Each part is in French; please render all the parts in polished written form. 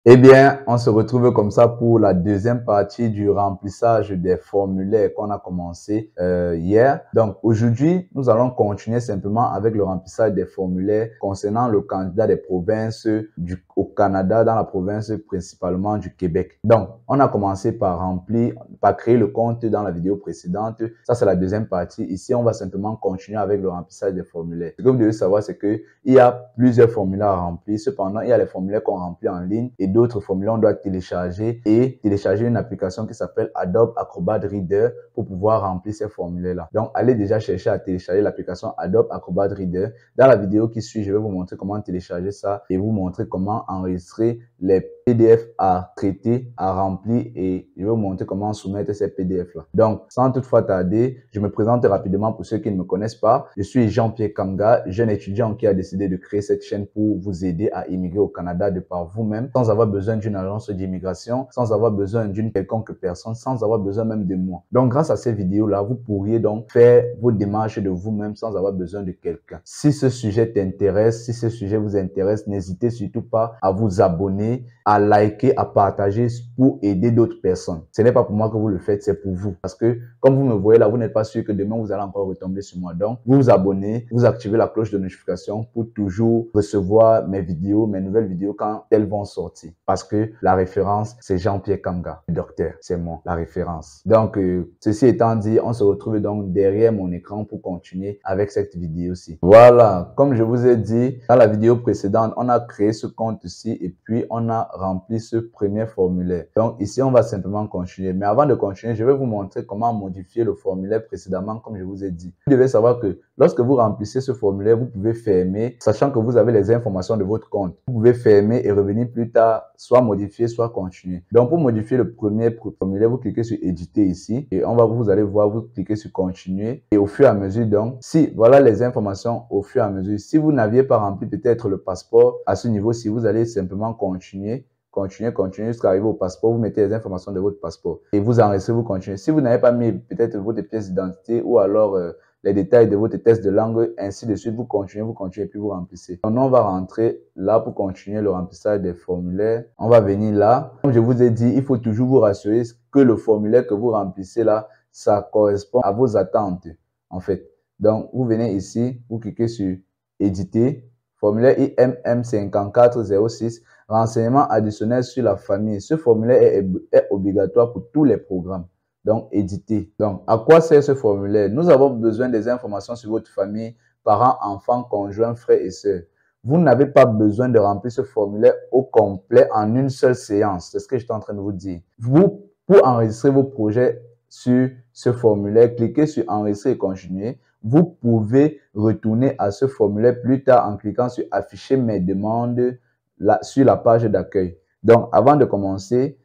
Eh bien, on se retrouve comme ça pour la deuxième partie du remplissage des formulaires qu'on a commencé hier. Donc, aujourd'hui, nous allons continuer simplement avec le remplissage des formulaires concernant le candidat des provinces au Canada, dans la province principalement du Québec. Donc, on a commencé par créer le compte dans la vidéo précédente. Ça, c'est la deuxième partie. Ici, on va simplement continuer avec le remplissage des formulaires. Ce que vous devez savoir, c'est qu'il y a plusieurs formulaires à remplir. Cependant, il y a les formulaires qu'on remplit en ligne et d'autres formulaires, on doit télécharger une application qui s'appelle Adobe Acrobat Reader pour pouvoir remplir ces formulaires-là. Donc, allez déjà chercher à télécharger l'application Adobe Acrobat Reader. Dans la vidéo qui suit, je vais vous montrer comment télécharger ça et vous montrer comment enregistrer les PDF à traiter, à remplir et je vais vous montrer comment soumettre ces PDF-là. Donc, sans toutefois tarder, je me présente rapidement pour ceux qui ne me connaissent pas. Je suis Jean-Pierre Kamga, jeune étudiant qui a décidé de créer cette chaîne pour vous aider à immigrer au Canada de par vous-même, sans avoir besoin d'une agence d'immigration, sans avoir besoin d'une quelconque personne, sans avoir besoin même de moi. Donc, grâce à ces vidéos-là, vous pourriez donc faire vos démarches de vous-même sans avoir besoin de quelqu'un. Si ce sujet t'intéresse, si ce sujet vous intéresse, n'hésitez surtout pas à vous abonner, à liker, à partager pour aider d'autres personnes. Ce n'est pas pour moi que vous le faites, c'est pour vous. Parce que, comme vous me voyez là, vous n'êtes pas sûr que demain vous allez encore retomber sur moi. Donc, vous vous abonnez, vous activez la cloche de notification pour toujours recevoir mes vidéos, mes nouvelles vidéos quand elles vont sortir. Parce que la référence, c'est Jean-Pierre Kamga, le docteur, c'est moi, la référence. Donc, ceci étant dit, on se retrouve donc derrière mon écran pour continuer avec cette vidéo-ci. Voilà, comme je vous ai dit, dans la vidéo précédente, on a créé ce compte-ci et puis on a rempli ce premier formulaire. Donc, ici, on va simplement continuer. Mais avant de continuer, je vais vous montrer comment modifier le formulaire précédemment, comme je vous ai dit. Vous devez savoir que lorsque vous remplissez ce formulaire, vous pouvez fermer, sachant que vous avez les informations de votre compte. Vous pouvez fermer et revenir plus tard, soit modifier, soit continuer. Donc, pour modifier le premier formulaire, vous cliquez sur éditer ici et vous allez voir, vous cliquez sur continuer et au fur et à mesure, donc, si voilà les informations au fur et à mesure. Si vous n'aviez pas rempli peut-être le passeport à ce niveau-ci, vous allez simplement continuer jusqu'à arriver au passeport. Vous mettez les informations de votre passeport et vous enregistrez, vous continuez. Si vous n'avez pas mis peut-être votre pièce d'identité ou alors les détails de votre test de langue, ainsi de suite, vous continuez et puis vous remplissez. Donc, on va rentrer là pour continuer le remplissage des formulaires. On va venir là. Comme je vous ai dit, il faut toujours vous rassurer que le formulaire que vous remplissez là, ça correspond à vos attentes, en fait. Donc, vous venez ici, vous cliquez sur éditer, formulaire IMM 5406, renseignements additionnels sur la famille. Ce formulaire est obligatoire pour tous les programmes. Donc, éditer. Donc, à quoi sert ce formulaire? Nous avons besoin des informations sur votre famille, parents, enfants, conjoints, frères et sœurs. Vous n'avez pas besoin de remplir ce formulaire au complet en une seule séance. C'est ce que j'étais en train de vous dire. Vous, pour enregistrer vos projets sur ce formulaire, cliquez sur enregistrer et continuer. Vous pouvez retourner à ce formulaire plus tard en cliquant sur afficher mes demandes sur la page d'accueil. Donc, avant de commencer,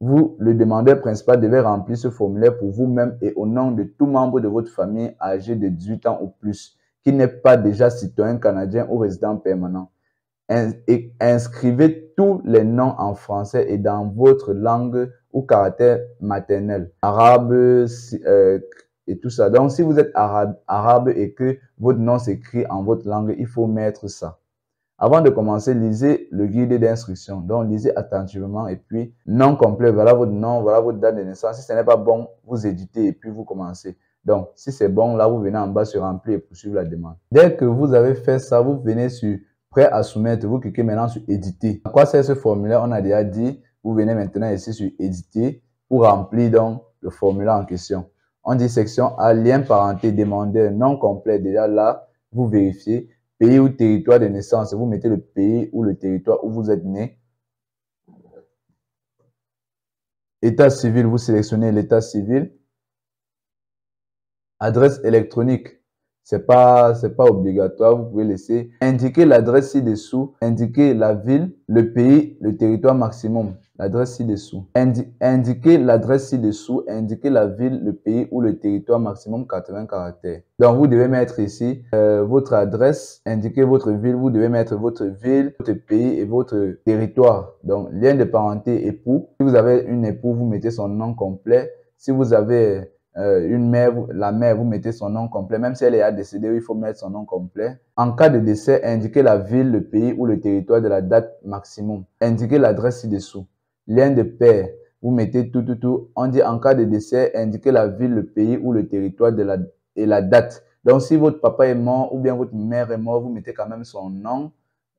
vous, le demandeur principal, devez remplir ce formulaire pour vous-même et au nom de tout membre de votre famille âgé de 18 ans ou plus, qui n'est pas déjà citoyen canadien ou résident permanent. Inscrivez tous les noms en français et dans votre langue ou caractère maternel, arabe et tout ça. Donc, si vous êtes arabe et que votre nom s'écrit en votre langue, il faut mettre ça. Avant de commencer, lisez le guide d'instruction. Donc, lisez attentivement et puis, nom complet, voilà votre nom, voilà votre date de naissance. Si ce n'est pas bon, vous éditez et puis vous commencez. Donc, si c'est bon, là, vous venez en bas sur remplir et poursuivre la demande. Dès que vous avez fait ça, vous venez sur prêt à soumettre. Vous cliquez maintenant sur éditer. À quoi sert ce formulaire? On a déjà dit, vous venez maintenant ici sur éditer pour remplir donc le formulaire en question. On dit section A, lien parenté, demandeur, nom complet. Déjà là, vous vérifiez. Pays ou territoire de naissance, vous mettez le pays ou le territoire où vous êtes né. État civil, vous sélectionnez l'état civil. Adresse électronique, c'est pas obligatoire, vous pouvez laisser. Indiquer l'adresse ci-dessous, indiquer la ville, le pays, le territoire maximum. L'adresse ci-dessous. Indiquer l'adresse ci-dessous, indiquer la ville, le pays ou le territoire maximum 80 caractères. Donc, vous devez mettre ici votre adresse, indiquer votre ville, vous devez mettre votre ville, votre pays et votre territoire. Donc, lien de parenté, époux. Si vous avez une époux, vous mettez son nom complet. Si vous avez une mère, la mère, vous mettez son nom complet. Même si elle est décédée, il faut mettre son nom complet. En cas de décès, indiquez la ville, le pays ou le territoire de la date maximum. Indiquez l'adresse ci-dessous. Lien de père, vous mettez tout. On dit en cas de décès, indiquez la ville, le pays ou le territoire et la date. Donc, si votre papa est mort ou bien votre mère est mort, vous mettez quand même son nom,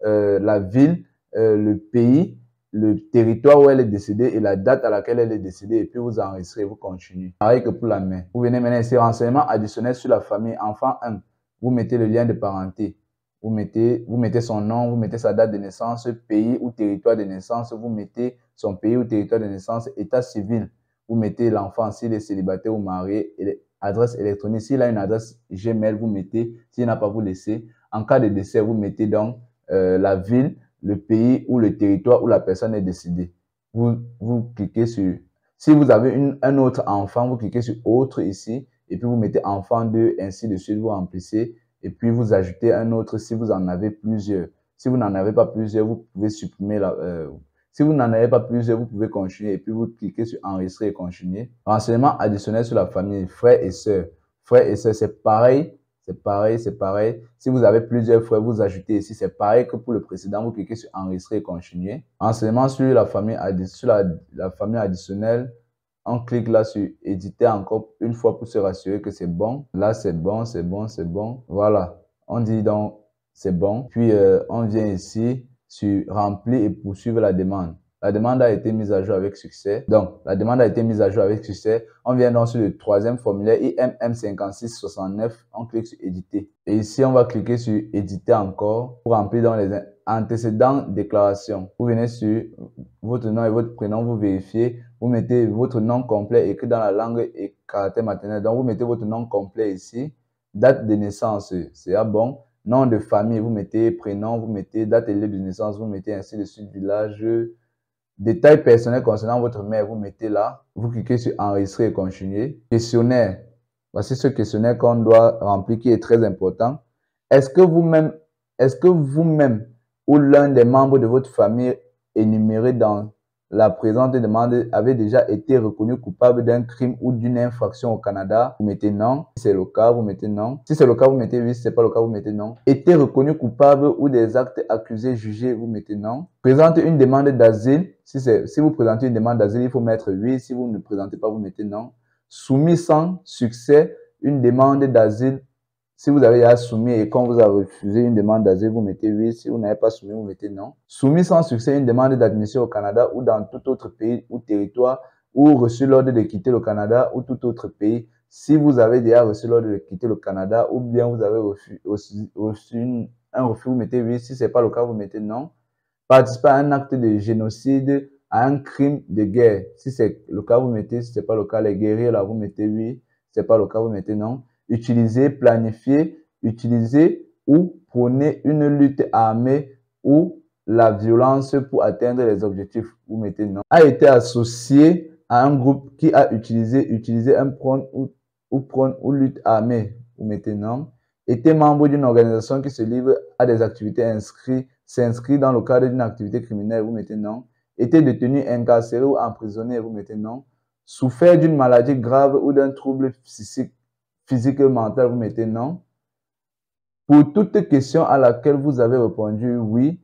la ville, le pays, le territoire où elle est décédée et la date à laquelle elle est décédée, et puis vous enregistrez, vous continuez. Pareil que pour la mère. Vous venez maintenant ici, renseignements additionnels sur la famille, enfant 1. Vous mettez le lien de parenté. Vous mettez son nom, vous mettez sa date de naissance, pays ou territoire de naissance, vous mettez son pays ou territoire de naissance, état civil. Vous mettez l'enfant s'il est célibataire ou marié, et adresse électronique. S'il a une adresse Gmail, vous mettez. S'il n'a pas, vous laissez. En cas de décès, vous mettez donc la ville, le pays ou le territoire où la personne est décédée. Vous cliquez sur... Si vous avez un autre enfant, vous cliquez sur autre ici et puis vous mettez enfant 2, ainsi de suite, vous remplissez et puis vous ajoutez un autre si vous en avez plusieurs. Si vous n'en avez pas plusieurs, vous pouvez supprimer si vous n'en avez pas plusieurs, vous pouvez continuer et puis vous cliquez sur enregistrer et continuer. Renseignements additionnels sur la famille, frères et sœurs. Frères et sœurs, c'est pareil. C'est pareil. Si vous avez plusieurs frères, vous ajoutez ici. C'est pareil que pour le précédent. Vous cliquez sur enregistrer et continuer. Renseignements sur la famille, la famille additionnelle. On clique là sur éditer encore une fois pour se rassurer que c'est bon. Là, c'est bon. Voilà. On dit donc c'est bon. Puis, on vient ici sur remplir et poursuivre la demande. La demande a été mise à jour avec succès. Donc, la demande a été mise à jour avec succès. On vient donc sur le troisième formulaire IMM 5669. On clique sur éditer. Et ici, on va cliquer sur éditer encore pour remplir dans les antécédents déclarations. Vous venez sur votre nom et votre prénom, vous vérifiez. Vous mettez votre nom complet écrit dans la langue et caractère maternel. Donc, vous mettez votre nom complet ici. Date de naissance, c'est bon. Nom de famille, vous mettez prénom, vous mettez date et lieu de naissance, vous mettez ainsi de suite, village. Détails personnels concernant votre mère, vous mettez là. Vous cliquez sur enregistrer et continuer. Questionnaire. Voici ce questionnaire qu'on doit remplir qui est très important. Est-ce que vous-même ou l'un des membres de votre famille énuméré dans la présente demande avait déjà été reconnu coupable d'un crime ou d'une infraction au Canada? Vous mettez non. Si c'est le cas, vous mettez non. Si c'est le cas, vous mettez oui. Si c'est pas le cas, vous mettez non. Été reconnu coupable ou des actes accusés jugés, vous mettez non. Présente une demande d'asile. Si vous présentez une demande d'asile, il faut mettre oui. Si vous ne présentez pas, vous mettez non. Soumis sans succès une demande d'asile. Si vous avez déjà soumis et qu'on vous a refusé une demande d'asile, vous mettez oui. Si vous n'avez pas soumis, vous mettez non. Soumis sans succès une demande d'admission au Canada ou dans tout autre pays ou territoire ou reçu l'ordre de quitter le Canada ou tout autre pays. Si vous avez déjà reçu l'ordre de quitter le Canada ou bien vous avez reçu un refus, vous mettez oui. Si ce n'est pas le cas, vous mettez non. Participer à un acte de génocide, à un crime de guerre. Si c'est le cas, vous mettez. Si ce n'est pas le cas, les guerriers, là, vous mettez oui. Si ce n'est pas le cas, vous mettez non. Utiliser, planifier, utiliser ou prôner une lutte armée ou la violence pour atteindre les objectifs. Vous mettez non. A été associé à un groupe qui a utilisé un prône ou lutte armée. Vous mettez non. Était membre d'une organisation qui se livre à des activités s'inscrit dans le cadre d'une activité criminelle. Vous mettez non. Était détenu, incarcéré ou emprisonné. Vous mettez non. Souffert d'une maladie grave ou d'un trouble physique et mental, vous mettez non. Pour toute question à laquelle vous avez répondu oui,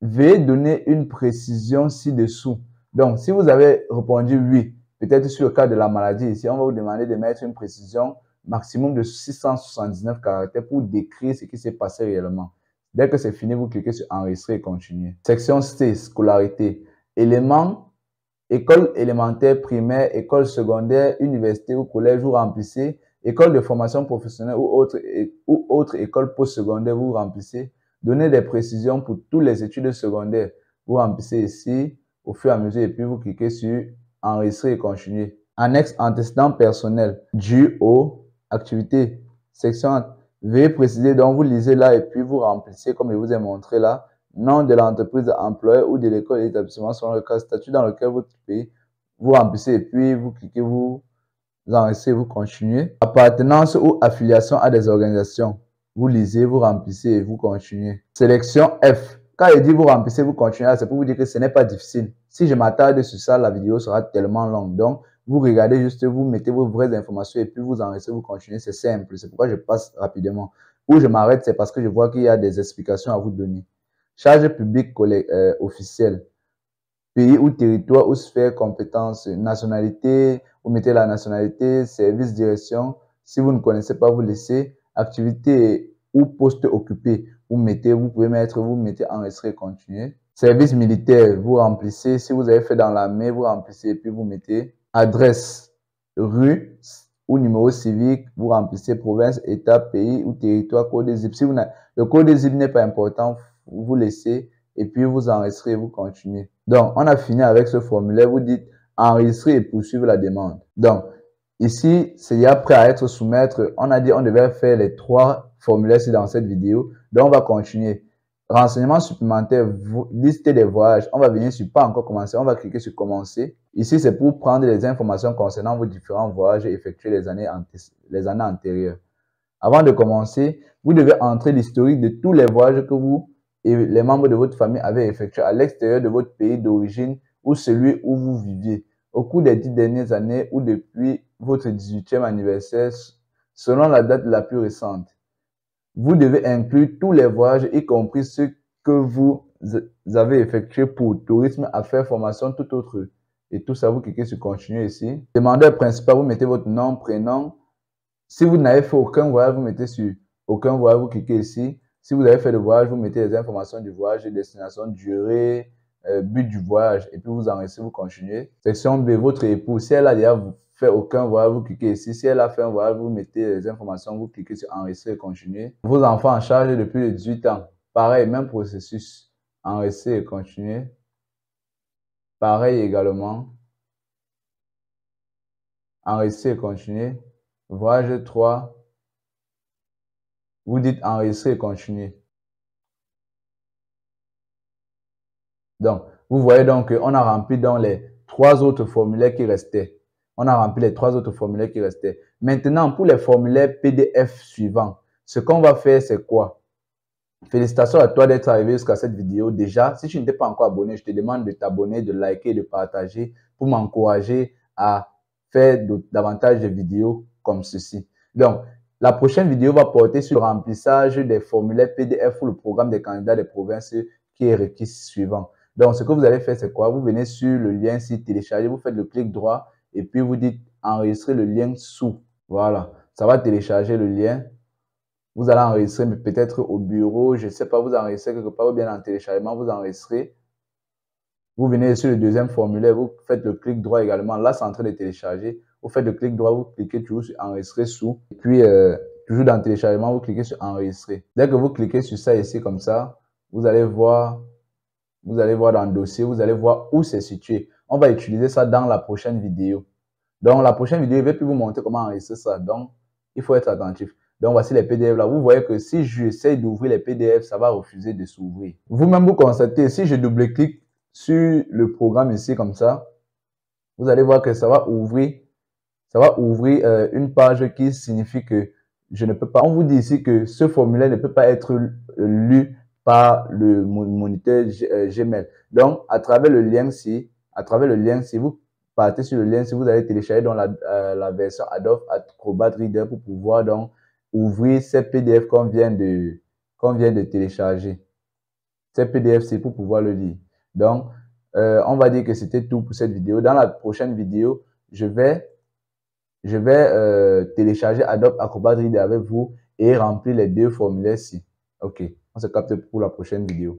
veuillez donner une précision ci-dessous. Donc, si vous avez répondu oui, peut-être sur le cas de la maladie, ici, on va vous demander de mettre une précision maximum de 679 caractères pour décrire ce qui s'est passé réellement. Dès que c'est fini, vous cliquez sur enregistrer et continuer. Section C, scolarité. Éléments, école élémentaire, primaire, école secondaire, université ou collège, vous remplissez. École de formation professionnelle ou autre école postsecondaire, vous remplissez. Donnez des précisions pour toutes les études secondaires. Vous remplissez ici au fur et à mesure et puis vous cliquez sur enregistrer et continuer. Annexe antécédents personnels dû aux activités. Section veuillez préciser, donc vous lisez là et puis vous remplissez comme je vous ai montré là. Nom de l'entreprise employeur ou de l'école et établissement selon le cas statut dans lequel votre pays. Vous remplissez et puis vous cliquez, vous enregistrez, vous continuez. Appartenance ou affiliation à des organisations. Vous lisez, vous remplissez et vous continuez. Sélection F. Quand il dit vous remplissez, vous continuez, c'est pour vous dire que ce n'est pas difficile. Si je m'attarde sur ça, la vidéo sera tellement longue. Donc, Vous regardez juste, vous mettez vos vraies informations et puis vous enregistrez, vous continuez. C'est simple. C'est pourquoi je passe rapidement. Où je m'arrête, c'est parce que je vois qu'il y a des explications à vous donner. Charge publique officielle. Pays ou territoire ou sphère compétence, nationalité, vous mettez la nationalité, service, direction. Si vous ne connaissez pas, vous laissez activité ou poste occupé. Vous mettez, vous pouvez mettre, vous mettez enregistrer, continuer. Service militaire, vous remplissez. Si vous avez fait dans l'armée, vous remplissez et puis vous mettez adresse, rue ou numéro civique. Vous remplissez province, état, pays ou territoire, code des zip. Si le code des zip n'est pas important, vous laissez et puis vous enregistrez, vous continuez. Donc, on a fini avec ce formulaire. Vous dites enregistrer et poursuivre la demande. Donc, ici, c'est déjà prêt à être soumettre. On a dit on devait faire les 3 formulaires ici dans cette vidéo. Donc, on va continuer. Renseignements supplémentaires, liste des voyages. On va venir sur pas encore commencer. On va cliquer sur commencer. Ici, c'est pour prendre les informations concernant vos différents voyages et effectuer les années antérieures. Avant de commencer, vous devez entrer l'historique de tous les voyages que vous et les membres de votre famille avaient effectués à l'extérieur de votre pays d'origine ou celui où vous viviez au cours des 10 dernières années ou depuis votre 18e anniversaire selon la date la plus récente. Vous devez inclure tous les voyages, y compris ceux que vous avez effectués pour tourisme, affaires, formation, tout autre. Et tout ça, vous cliquez sur continuer ici. Demandeur principal, vous mettez votre nom, prénom. Si vous n'avez fait aucun voyage, vous mettez sur aucun voyage, vous cliquez ici. Si vous avez fait le voyage, vous mettez les informations du voyage, destination, durée, but du voyage, et puis vous enregistrez, vous continuez. Section B, votre époux. Si elle a déjà fait aucun voyage, vous cliquez ici. Si elle a fait un voyage, vous mettez les informations, vous cliquez sur enregistrer et continuer. Vos enfants en charge depuis les 18 ans. Pareil, même processus. Enregistrer et continuer. Pareil également. Enregistrer et continuer. Voyage 3. Vous dites enregistrer et continuer. Donc, vous voyez donc qu'on a rempli dans les 3 autres formulaires qui restaient. On a rempli les 3 autres formulaires qui restaient. Maintenant, pour les formulaires PDF suivants, ce qu'on va faire, c'est quoi? Félicitations à toi d'être arrivé jusqu'à cette vidéo. Déjà, si tu n'étais pas encore abonné, je te demande de t'abonner, de liker et de partager pour m'encourager à faire davantage de vidéos comme ceci. Donc, la prochaine vidéo va porter sur le remplissage des formulaires PDF pour le programme des candidats des provinces qui est requis suivant. Donc, ce que vous allez faire, c'est quoi? Vous venez sur le lien ici, télécharger, vous faites le clic droit et puis vous dites enregistrer le lien sous. Voilà, ça va télécharger le lien. Vous allez enregistrer peut-être au bureau, je ne sais pas, vous enregistrez quelque part ou bien en téléchargement, vous enregistrez. Vous venez sur le deuxième formulaire, vous faites le clic droit également. Là, c'est en train de télécharger. Vous faites le clic droit, vous cliquez toujours sur enregistrer sous. Et puis, toujours dans le téléchargement, vous cliquez sur enregistrer. Dès que vous cliquez sur ça ici comme ça, vous allez voir dans le dossier, vous allez voir où c'est situé. On va utiliser ça dans la prochaine vidéo. Dans la prochaine vidéo, je ne vais plus vous montrer comment enregistrer ça. Donc, il faut être attentif. Donc, voici les PDF là. Vous voyez que si j'essaie d'ouvrir les PDF, ça va refuser de s'ouvrir. Vous-même, vous constatez, si je double-clique sur le programme ici comme ça, vous allez voir que ça va ouvrir une page qui signifie que je ne peux pas. On vous dit ici que ce formulaire ne peut pas être lu par le moniteur Gmail. Donc, à travers le lien si vous partez sur le lien, si vous allez télécharger dans la version Adobe Acrobat Reader pour pouvoir donc ouvrir ces PDF qu'on vient de télécharger. Ces PDF, c'est pour pouvoir le lire. Donc, on va dire que c'était tout pour cette vidéo. Dans la prochaine vidéo, je vais télécharger Adobe Acrobat Reader avec vous et remplir les 2 formulaires-ci. Ok, on se capte pour la prochaine vidéo.